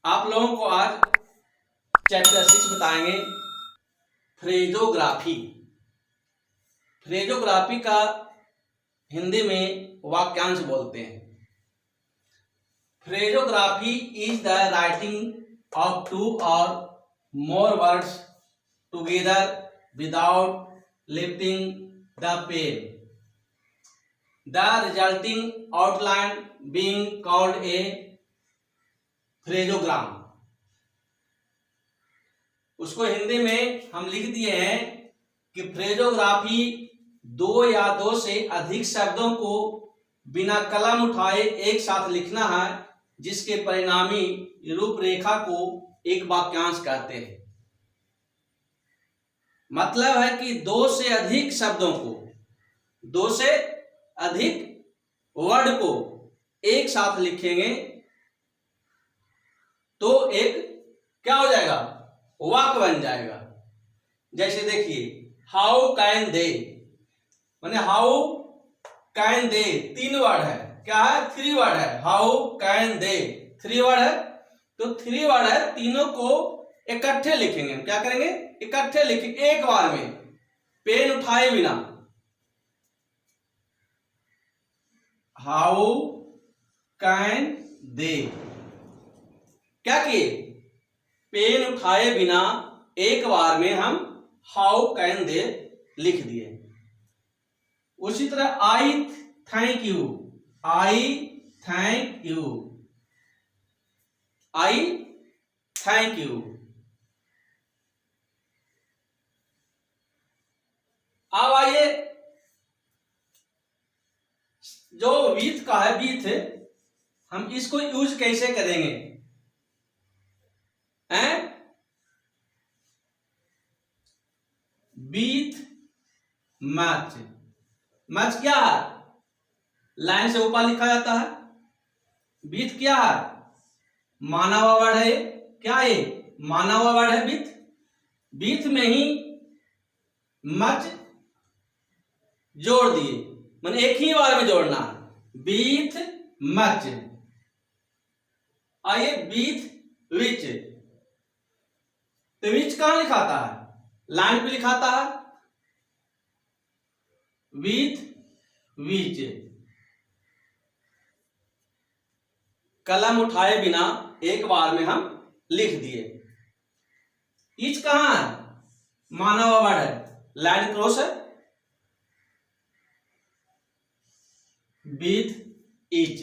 आप लोगों को आज चैप्टर 6 बताएंगे फ्रेजोग्राफी। फ्रेजोग्राफी का हिंदी में वाक्यांश बोलते हैं। Phraseography is the writing of two or more words together without lifting the pen, the resulting outline being called a phraseogram. उसको हिंदी में हम लिख दिए हैं कि फ्रेजोग्राफी दो या दो से अधिक शब्दों को बिना कलम उठाए एक साथ लिखना है, जिसके परिणामी रूपरेखा को एक वाक्यांश कहते हैं। मतलब है कि दो से अधिक शब्दों को, दो से अधिक वर्ड को एक साथ लिखेंगे तो एक क्या हो जाएगा, वाक्य बन जाएगा। जैसे देखिए, हाउ कैन दे, माने हाउ कैन दे तीन वर्ड है, क्या है, थ्री वर्ड है। How can they three word है, तो थ्री वर्ड है, तीनों को इकट्ठे लिखेंगे। हम क्या करेंगे, इकट्ठे लिखेंगे एक बार में, पेन उठाए बिना। हाउ कैन दे, क्या किए, पेन उठाए बिना एक बार में हम हाउ कैन दे लिख दिए। उसी तरह आई thank you, I thank you, I thank you. अब आइए, जो विथ का है, विथ, हम इसको यूज कैसे करेंगे हैं? विथ मैच, मैच क्या है, लाइन से ऊपर लिखा जाता है। विथ क्या है, माना हुआ वर्ड है, क्या है, माना हुआ वर्ड है विथ। विथ में ही मच जोड़ दिए, मतलब एक ही बार में जोड़ना है, विथ मच। आइए, विथ विच, तो विच कहां लिखाता है, लाइन पे लिखाता है, विथ विच। कलम उठाए बिना एक बार में हम लिख दिए। इच कहां है, माना हुआ वर्ड है, लाइन क्रॉस है, विथ इच।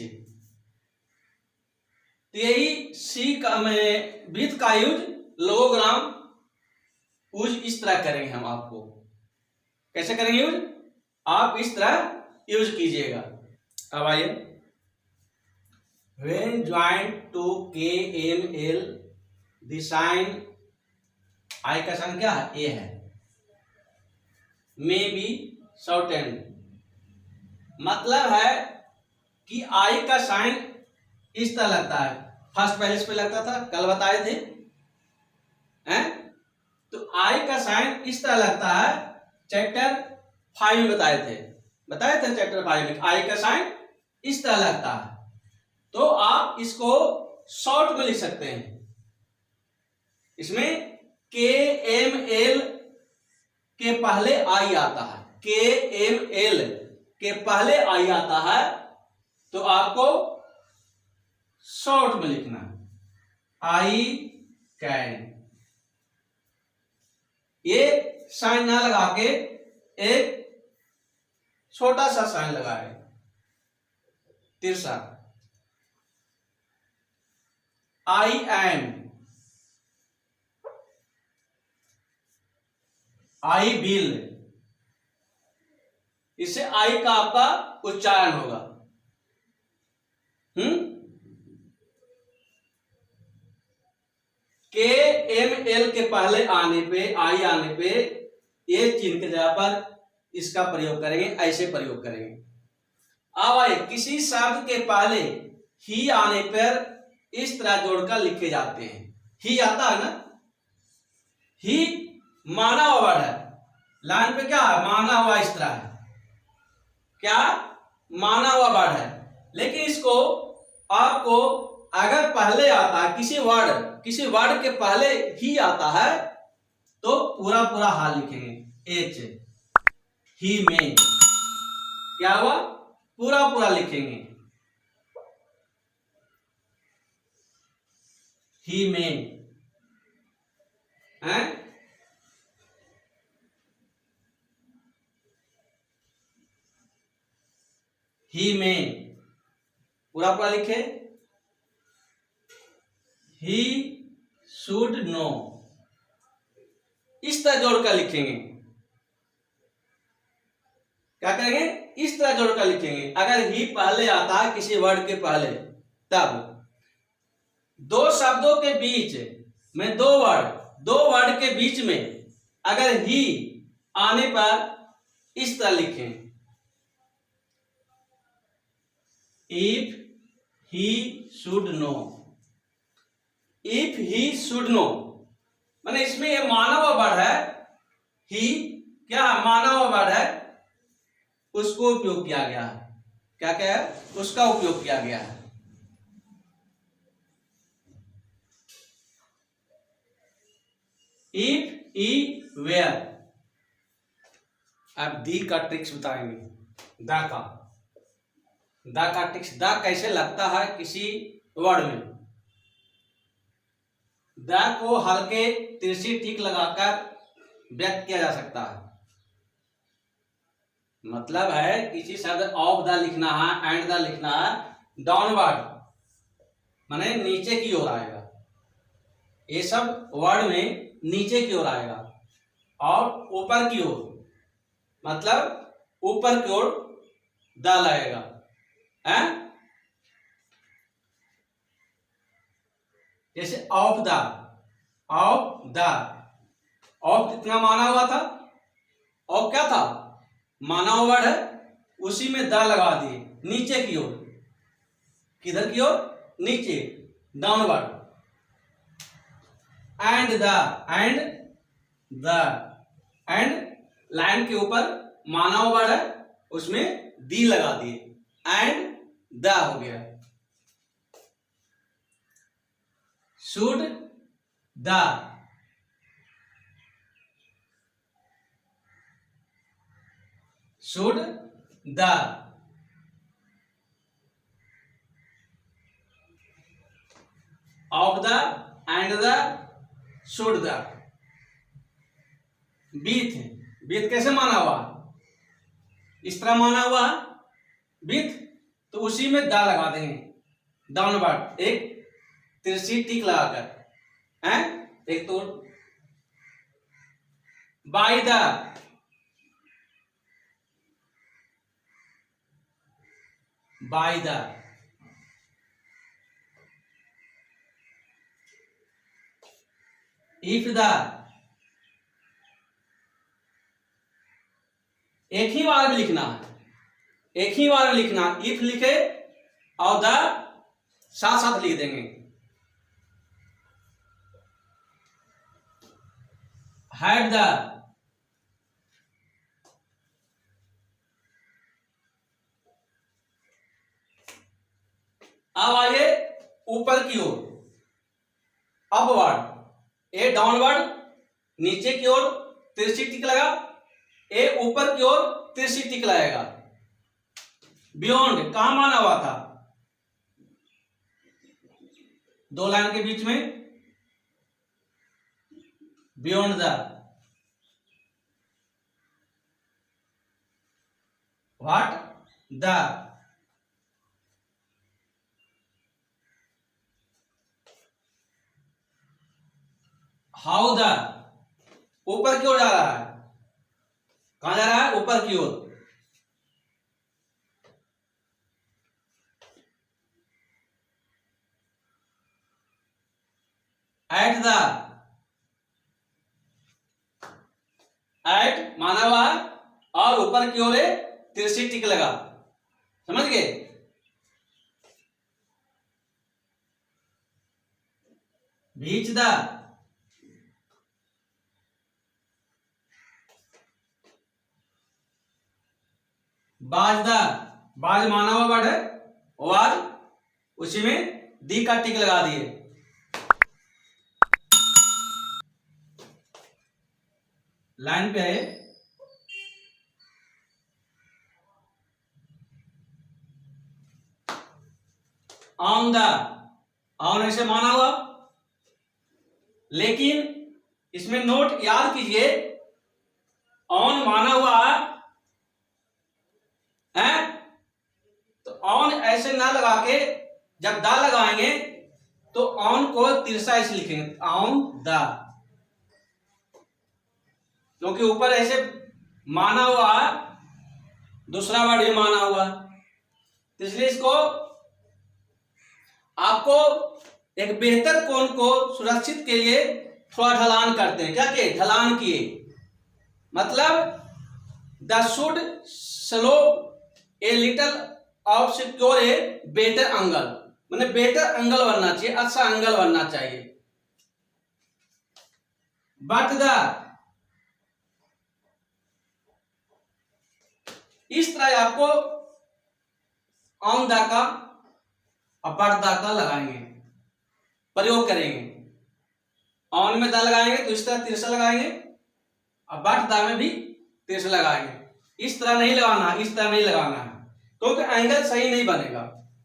तो यही सी का में विथ का यूज, लोगोग्राम यूज इस तरह करेंगे हम। आपको कैसे करेंगे यूज, आप इस तरह यूज कीजिएगा। अब आइए, when joined to KML, the sign I का साइन क्या है, ए है, may be shortened। मतलब है कि आई का साइन इस तरह लगता है, फर्स्ट पहले इस पे लगता था, कल बताए थे हैं? तो आई का साइन इस तरह लगता है, चैप्टर 5 में बताए थे चैप्टर 5 में आई का साइन इस तरह लगता है। तो आप इसको शॉर्ट में लिख सकते हैं। इसमें KML के पहले आई आता है, KML के पहले आई आता है, तो आपको शॉर्ट में लिखना है, आई कैन। ये साइन ना लगा के एक छोटा सा साइन लगाए, तिरछा, आई एम, आई विल। इससे आई का आपका उच्चारण होगा। KML के पहले आने पे, आई आने पे, ये चिन्ह के जगह पर इसका प्रयोग करेंगे, ऐसे प्रयोग करेंगे। अब आइए, किसी शब्द के पहले ही आने पर इस तरह जोड़कर लिखे जाते हैं। ही आता है ना, ही माना हुआ वर्ड है, लाइन पे क्या है, माना हुआ, इस तरह है, क्या माना हुआ वर्ड है, लेकिन इसको आपको अगर पहले आता है किसी वर्ड के पहले ही आता है तो पूरा पूरा हाल लिखेंगे। एच, ही में, क्या हुआ, पूरा पूरा लिखेंगे। ही में है, ही में पूरा पूरा लिखे। ही शुड नो, इस तरह जोड़कर लिखेंगे। क्या करेंगे, इस तरह जोड़कर लिखेंगे। अगर ही पहले आता है किसी वर्ड के पहले, तब दो शब्दों के बीच में, दो वर्ड के बीच में अगर ही आने पर इस तरह लिखें, if he should know. If he should know माने इसमें ये माना हुआ वर्ड है। ही क्या माना हुआ वर्ड है, उसको उपयोग किया गया है। क्या क्या है, उसका उपयोग किया गया है। If he were. अब दी का ट्रिक्स बताएंगे। द का ट्रिक्स। द कैसे लगता है किसी वर्ड में। द को हल्के तिरछी टिक लगाकर व्यक्त किया जा सकता है। मतलब है किसी शब्द ऑफ द लिखना है, एंड द लिखना है, डाउनवर्ड माने नीचे की ओर आएगा। ये सब वर्ड में नीचे की ओर आएगा, और ऊपर की ओर मतलब ऊपर की ओर द लगेगा। जैसे ऑफ द, ऑफ कितना माना हुआ था, ऑफ क्या था, माना हुआ वर्ड है, उसी में द लगा दिए नीचे की ओर। किधर की ओर, नीचे, डाउनवर्ड। एंड लाइन के ऊपर माना हुआ वर्ड है, उसमें दी लगा दिए, एंड द हो गया। Should the, should the, of the, and the, should the. बीथ कैसे माना हुआ, इस तरह माना हुआ बीथ, तो उसी में द लगा देंगे, डाउनवर्ड, एक तिरछी टिक लगाकर हैं। एक तो बाय द, इफ द, एक ही बार में लिखना है, इफ लिखे और द साथ साथ लिख देंगे। हैड द, अब आइए ऊपर की ओर, अपवर्ड, ए डाउनवर्ड, नीचे की ओर तिरछी टिक लगा, ए ऊपर की ओर तिरछी टिक लगाएगा। बियॉन्ड कहां माना हुआ था, दो लाइन के बीच में, beyond the, what the, how the, ऊपर की ओर जा रहा है, कहां जा रहा है, ऊपर की ओर। एट द, एट माना हुआ है और ऊपर की ओर तिरछी टिक लगा, समझ गए। बीच द, बाज द, बाज माना हुआ वर्ड है, वाज, उसी में डी का टिक लगा दिए। लाइन पे है, ऑन द, ऑन ऐसे माना हुआ, लेकिन इसमें नोट याद कीजिए, ऑन माना हुआ है तो ऑन ऐसे ना लगा के जब दा लगाएंगे तो ऑन को तिरछा ऐसे लिखेंगे, ऑन द, क्योंकि ऊपर ऐसे माना हुआ है, दूसरा वर्ड भी माना हुआ, इसलिए इसको आपको एक बेहतर कोण को सुरक्षित के लिए थोड़ा ढलान करते हैं। क्या किए? ढलान किए, मतलब the should slope a little of secure a better angle, मैंने बेटर एंगल बनना चाहिए, अच्छा एंगल बनना चाहिए। बट द, इस तरह आपको ऑन द का और बट द का लगाएंगे, प्रयोग करेंगे। ऑन में द लगाएंगे तो इस तरह तिरछा लगाएंगे, और बट द में भी तिरछा लगाएंगे। इस तरह नहीं लगाना, इस तरह नहीं लगाना है, क्योंकि एंगल सही नहीं बनेगा,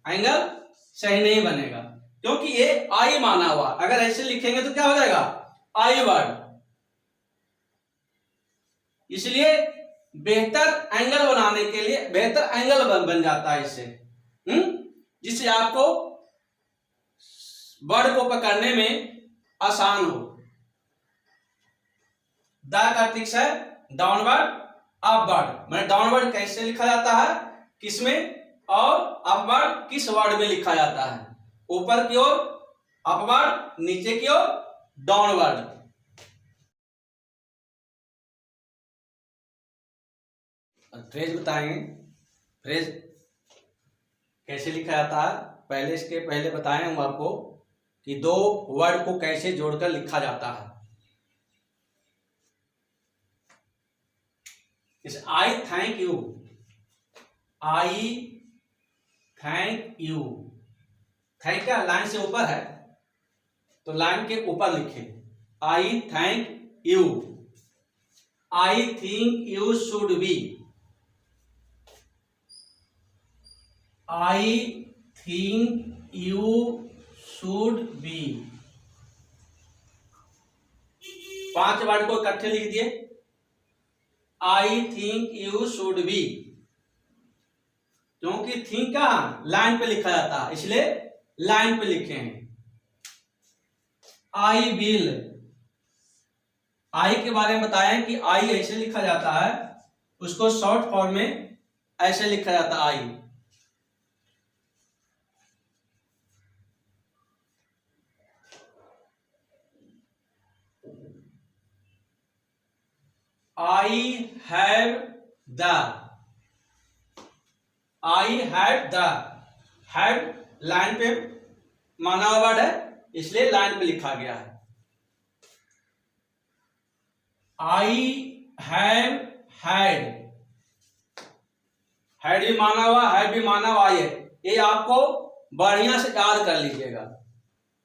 एंगल सही नहीं बनेगा, क्योंकि ये आई माना हुआ। अगर ऐसे लिखेंगे तो क्या हो जाएगा? आई वर्ड। इसलिए बेहतर एंगल बनाने के लिए बेहतर एंगल बन जाता है इससे, जिससे आपको वर्ड को पकड़ने में आसान हो। द का टिक्स है डाउनवर्ड अपवर्ड, मैंने डाउनवर्ड कैसे लिखा जाता है, किसमें, और अपवर्ड किस वर्ड में लिखा जाता है? ऊपर की ओर अपवर्ड, नीचे की ओर डाउनवर्ड। फ्रेज बताएंगे, फ्रेज कैसे लिखा जाता है। पहले इसके पहले बताएं हम आपको कि दो वर्ड को कैसे जोड़कर लिखा जाता है। आई thank you, I thank you, thank का लाइन से ऊपर है तो लाइन के ऊपर लिखे, आई thank you. I think you should B, I think you should B. 5 word को इकट्ठे लिख दिए, आई थिंक यू शुड बी, क्योंकि थिंक का लाइन पे लिखा जाता है इसलिए लाइन पे लिखे हैं। आई विल, आई के बारे में बताएं कि आई ऐसे लिखा जाता है, उसको शॉर्ट फॉर्म में ऐसे लिखा जाता है I. I have the, I have the, have line पे माना हुआ वर्ड है इसलिए लाइन पे लिखा गया है। आई हैव हैड, हैड भी माना हुआ, हैव भी माना हुआ है, ये आपको बढ़िया से याद कर लीजिएगा।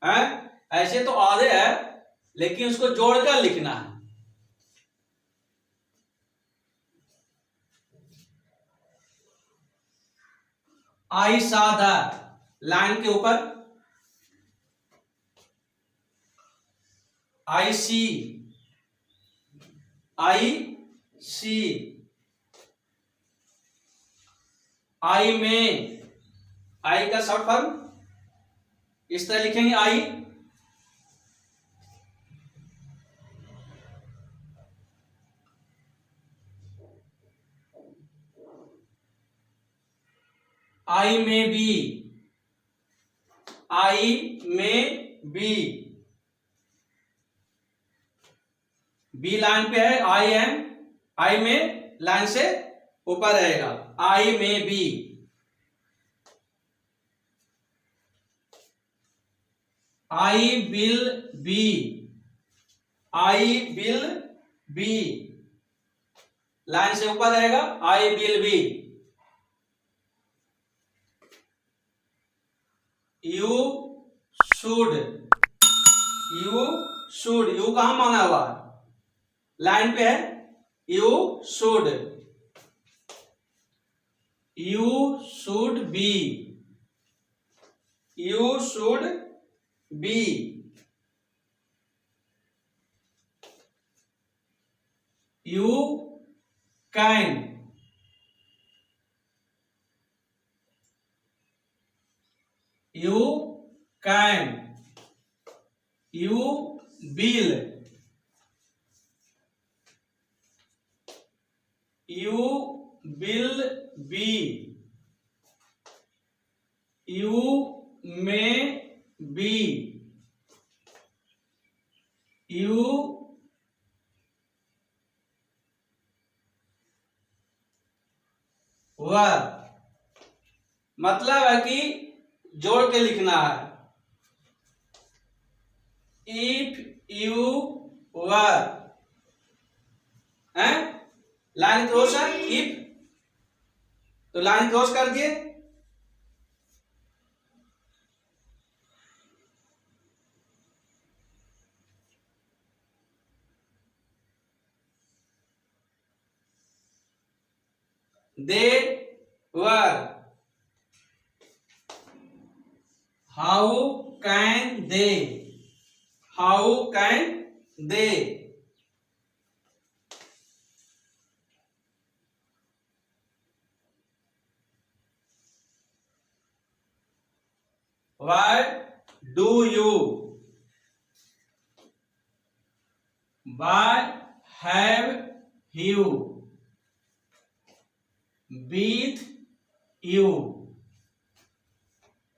हैं, ऐसे तो आधे है लेकिन उसको जोड़कर लिखना है। आई सा द, लाइन के ऊपर आई सी, आई सी। आई में, आई का शॉर्ट फॉर्म इस तरह लिखेंगे, आई। आई में बी, आई में बी, बी लाइन पे है, आई एम, आई में लाइन से ऊपर रहेगा, आई में be. I will be, I will be, line से ऊपर रहेगा, I will be. You should, you should, you कहां माना हुआ, लाइन पे है, you should, you should be, you should be, you can, you can, you will, you will be, you may be, you were। मतलब है कि जोड़ के लिखना है। इफ यू वर, है लाइन क्रॉस है, इफ तो लाइन क्रॉस कर दिए, they were, how can they, how can they, Why do you, why have you, with you,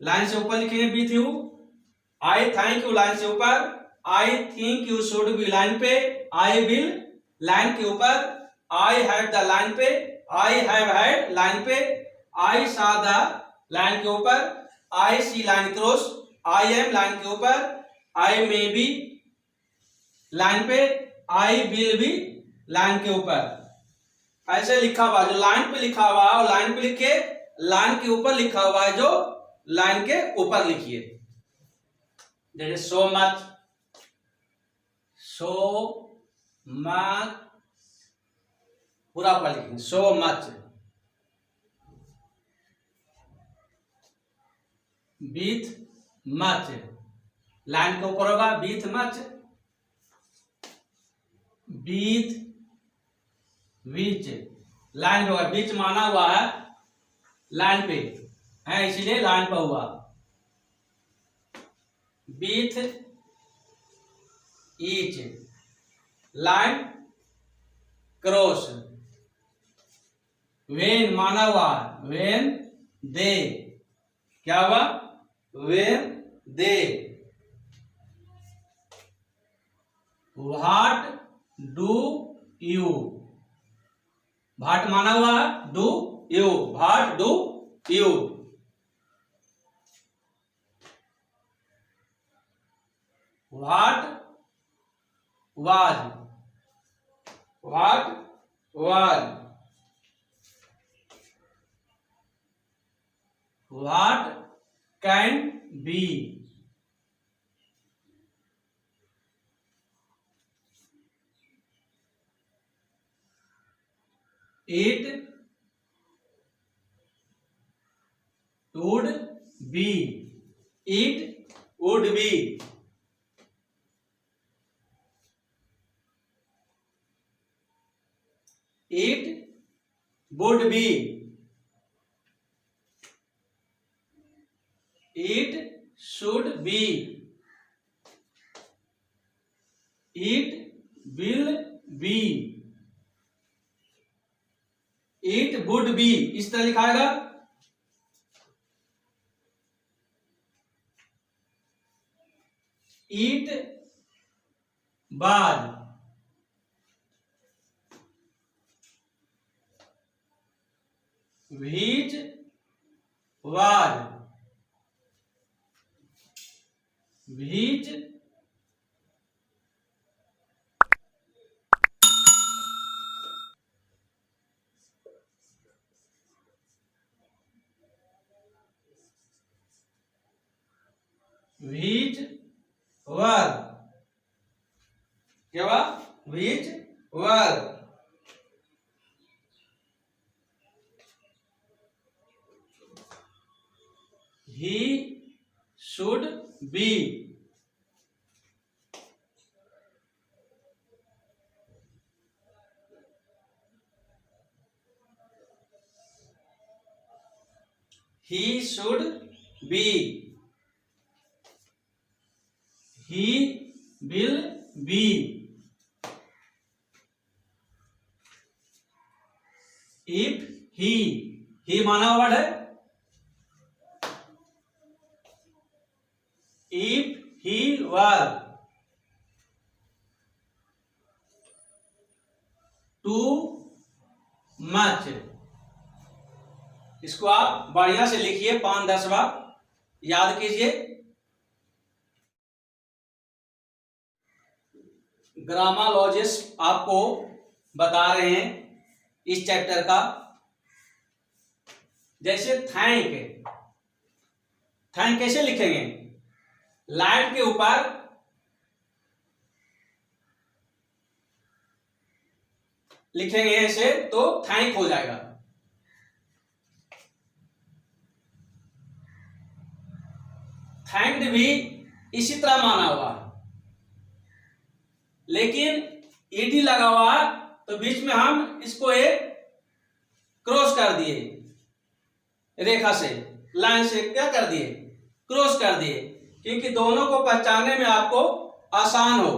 line से ऊपर लिखेंगे with you. I thank you line से ऊपर, I think you should be line पे, I will line के ऊपर, आई have the line पे, I have had line पे, आई सा द लाइन के ऊपर, I see line cross, I am line के ऊपर, आई मे बी लाइन पे, आई विल बी लाइन के ऊपर। ऐसे लिखा हुआ जो लाइन पे लिखा हुआ है लाइन पे लिखे, लाइन के ऊपर लिखा हुआ है जो लाइन के ऊपर लिखिए। जैसे सो मच, सो मच पूरा ऊपर लिखेंगे, so much, with much line के ऊपर होगा, with much, with which line पे होगा, बीच माना हुआ है लाइन पे है इसलिए लाइन पर हुआ, with each line cross, when माना हुआ वेन दे, क्या हुआ when they, what do you, what माना हुआ do you, what do you, what was, what was, what can be, it would be, it would be, it would be, it should be, it will be, it would be इस तरह लिखाएगा, it was, which was, which which were, क्या हुआ? Which were, he should be, he should be, he will be, if he माना word है, if he were too much, इसको आप बढ़िया से लिखिए, 5-10 बार याद कीजिए। ग्रामालॉजिस्ट आपको बता रहे हैं इस चैप्टर का। जैसे थैंक, थैंक कैसे लिखेंगे? लाइन के ऊपर लिखेंगे ऐसे तो थैंक हो जाएगा। थैंक्ड भी इसी तरह माना हुआ है, लेकिन ईडी लगा हुआ है तो बीच में हम इसको एक क्रॉस कर दिए, रेखा से, लाइन से क्या कर दिए? क्रॉस कर दिए, क्योंकि दोनों को पहचानने में आपको आसान हो।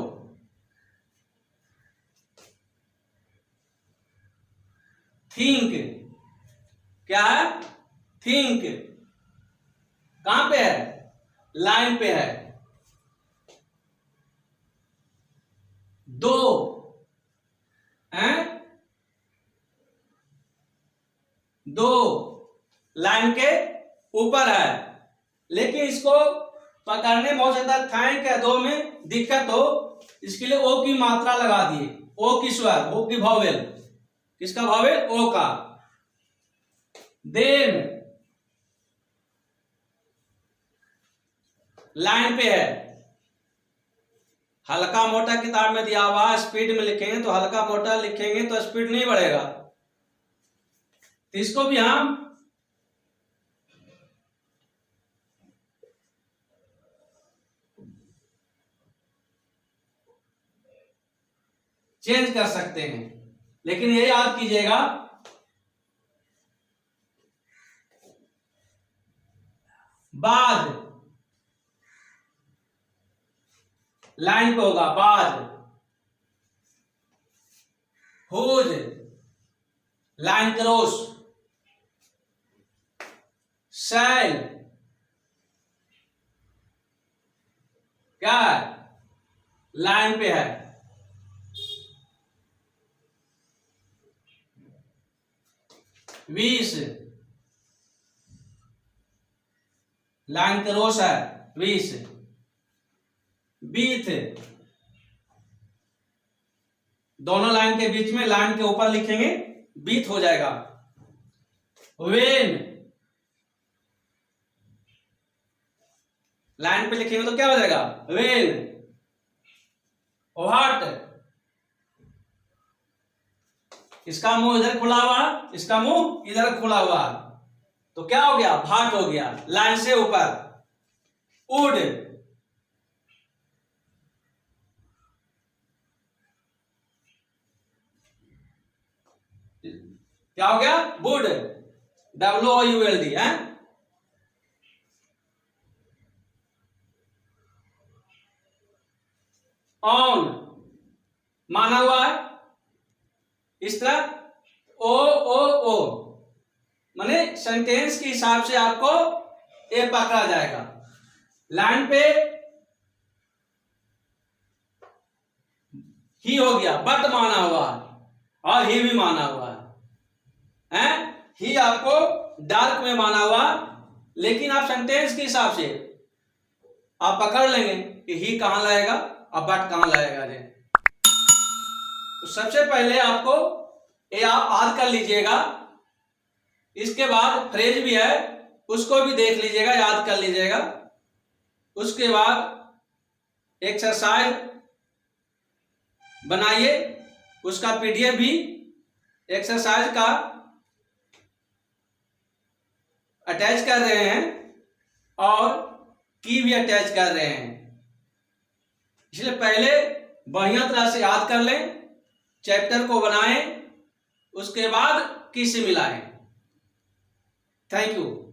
थिंक क्या है? थिंक कहां पे है? लाइन पे है। दो हैं, दो लाइन के ऊपर है, लेकिन इसको पकड़ने में बहुत ज्यादा थैंक है दो में दिक्कत हो, इसके लिए ओ की मात्रा लगा दिए। ओ की स्वर, ओ की वॉवेल, किसका वॉवेल? ओ का। देन लाइन पे है, हल्का मोटा किताब में दिया हुआ, स्पीड में लिखेंगे तो हल्का मोटा लिखेंगे तो स्पीड नहीं बढ़ेगा, तो इसको भी हम चेंज कर सकते हैं। लेकिन ये याद कीजिएगा, बाद लाइन पे होगा, बाद। Whose line cross. शैल क्या है? लाइन पे है। विश लाइन क्रॉस है, विश। बीथ दोनों लाइन के बीच में, लाइन के ऊपर लिखेंगे, बीथ हो जाएगा। वेन लाइन पे लिखेंगे तो क्या हो जाएगा? वेन। व्हाट इसका मुंह इधर खुला हुआ, इसका मुंह इधर खुला हुआ, तो क्या हो गया? भाट हो गया, लाइन से ऊपर। वुड क्या हो गया? वुड, WOULD है। ऑन माना हुआ है इस तरह, ओ माने सेंटेंस के हिसाब से आपको ये पकड़ा जाएगा। लाइन पे ही हो गया, बट माना हुआ है और ही भी माना हुआ है। ही आपको डार्क में माना हुआ, लेकिन आप सेंटेंस के हिसाब से आप पकड़ लेंगे कि ही कहां लाएगा और बट कहां लाएगा। तो सबसे पहले आपको ये आप याद कर लीजिएगा, इसके बाद फ्रेज भी है, उसको भी देख लीजिएगा, याद कर लीजिएगा, उसके बाद एक्सरसाइज बनाइए, उसका पीडीएफ भी एक्सरसाइज का अटैच कर रहे हैं और की भी अटैच कर रहे हैं। इसलिए पहले बढ़िया तरह से याद कर लें, चैप्टर को बनाएं, उसके बाद की से मिलाएं। Thank you.